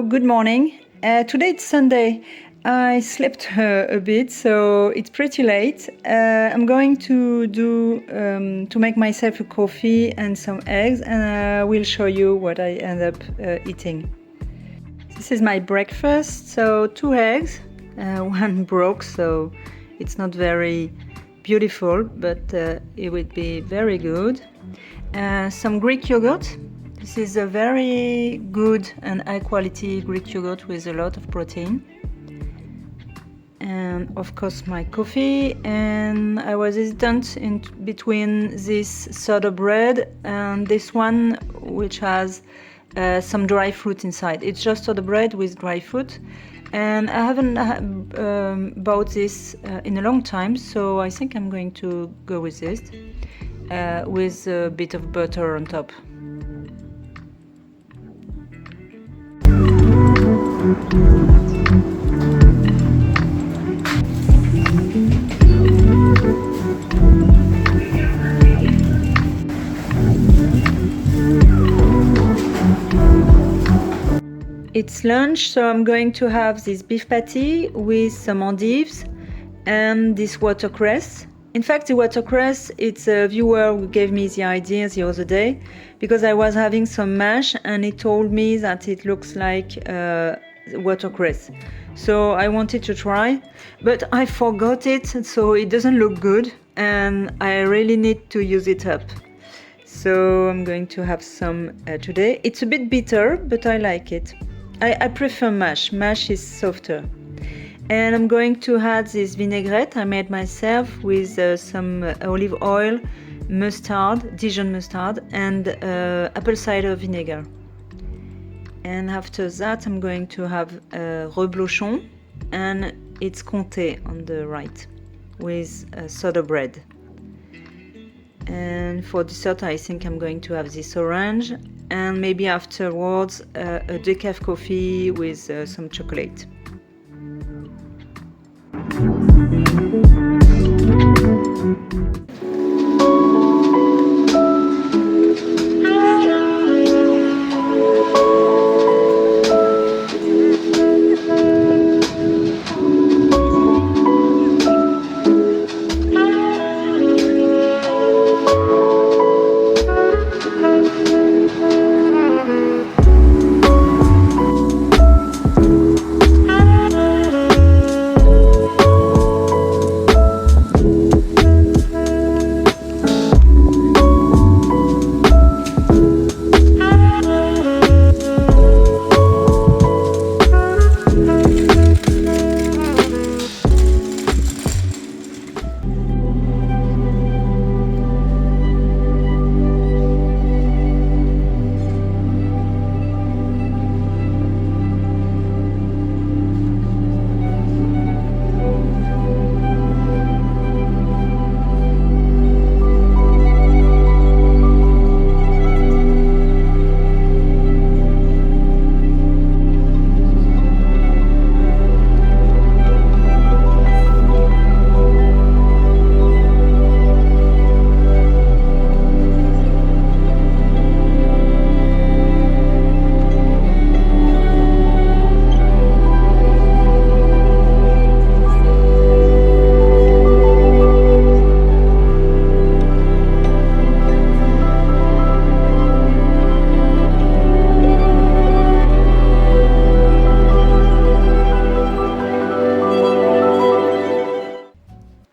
good morning. Today it's Sunday. I slept a bit, so it's pretty late. I'm going to make myself a coffee and some eggs, and I will show you what I end up eating. This is my breakfast. So 2 eggs, one broke, so it's not very beautiful, but it would be very good. Some Greek yogurt. This is a very good and high quality Greek yogurt with a lot of protein. And of course my coffee, and I was hesitant in between this soda bread and this one which has some dry fruit inside. It's just soda bread with dry fruit, and I haven't bought this in a long time, so I think I'm going to go with this with a bit of butter on top. It's lunch, so I'm going to have this beef patty with some endives and this watercress. In fact, the watercress, it's a viewer who gave me the idea the other day, because I was having some mash and he told me that it looks like watercress. So I wanted to try, but I forgot it, so it doesn't look good and I really need to use it up. So I'm going to have some today. It's a bit bitter, but I like it. I prefer mash. Mash is softer. And I'm going to add this vinaigrette I made myself with some olive oil, mustard, Dijon mustard, and apple cider vinegar. And after that, I'm going to have reblochon, and it's comté on the right, with soda bread. And for dessert, I think I'm going to have this orange, and maybe afterwards a decaf coffee with some chocolate.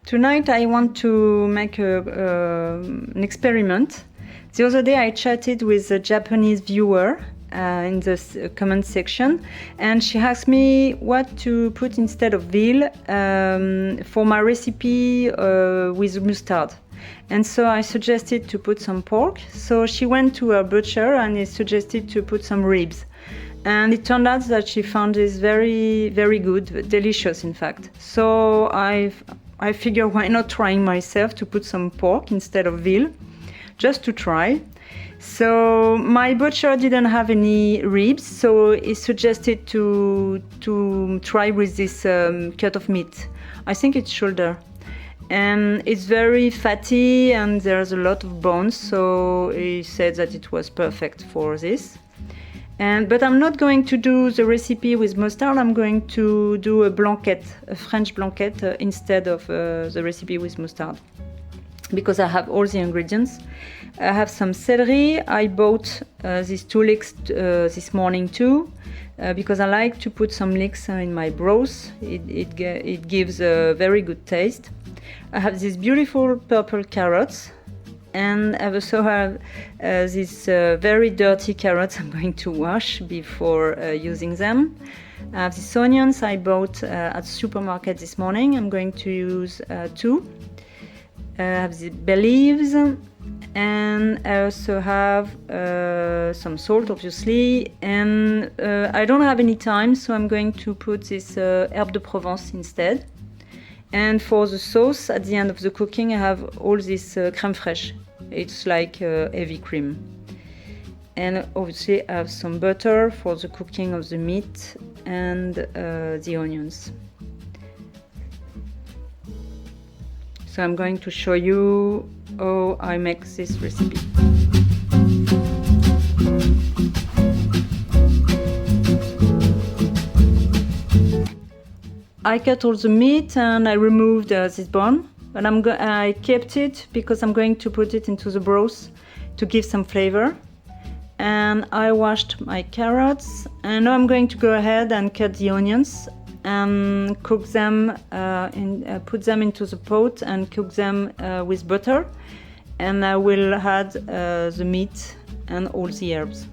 Tonight I want to make an experiment. The other day I chatted with a Japanese viewer in the comment section, and she asked me what to put instead of veal for my recipe with mustard. And so I suggested to put some pork. So she went to her butcher and he suggested to put some ribs. And it turned out that she found this very, very good, delicious in fact. So I figure why not trying myself to put some pork instead of veal, just to try. So my butcher didn't have any ribs, so he suggested to try with this cut of meat. I think it's shoulder. And it's very fatty and there's a lot of bones, so he said that it was perfect for this. But I'm not going to do the recipe with mustard. I'm going to do a blanquette, a French blanquette, instead of the recipe with mustard, because I have all the ingredients. I have some celery. I bought these 2 leeks this morning too, because I like to put some leeks in my broth. It gives a very good taste. I have these beautiful purple carrots, and I also have these very dirty carrots I'm going to wash before using them. I have these onions I bought at the supermarket this morning. I'm going to use 2. I have the bay leaves, and I also have some salt, obviously, and I don't have any thyme, so I'm going to put this herbe de Provence instead. And for the sauce, at the end of the cooking, I have all this crème fraîche. It's like heavy cream. And obviously I have some butter for the cooking of the meat and the onions. So I'm going to show you how I make this recipe. I cut all the meat and I removed this bone, but I kept it because I'm going to put it into the broth to give some flavor. And I washed my carrots, and now I'm going to go ahead and cut the onions and cook them, put them into the pot and cook them with butter, and I will add the meat and all the herbs.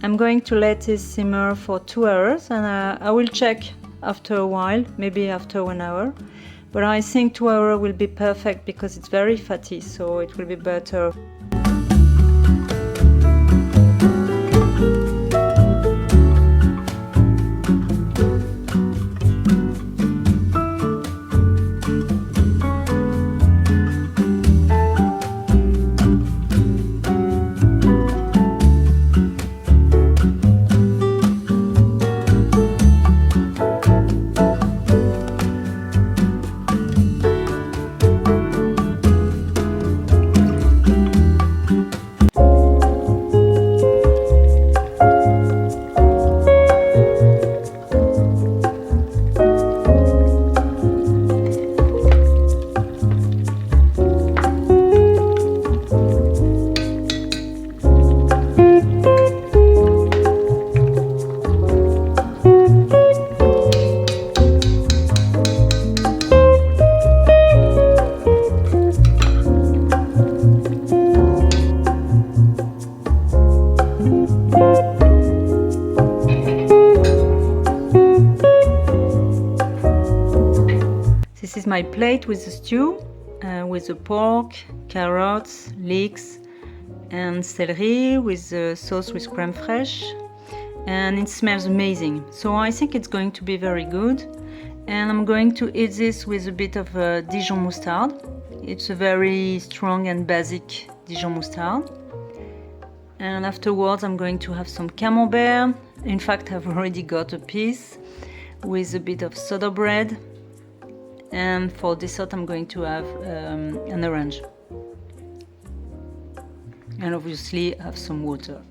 I'm going to let it simmer for 2 hours, and I will check after a while, maybe after 1 hour. But I think 2 hours will be perfect because it's very fatty, so it will be better. This is my plate with the stew. with the pork, carrots, leeks, and celery with the sauce with crème fraîche, and it smells amazing. So I think it's going to be very good, and I'm going to eat this with a bit of Dijon mustard. It's a very strong and basic Dijon mustard. And afterwards I'm going to have some camembert. In fact, I've already got a piece with a bit of soda bread. And for dessert I'm going to have an orange. And obviously have some water.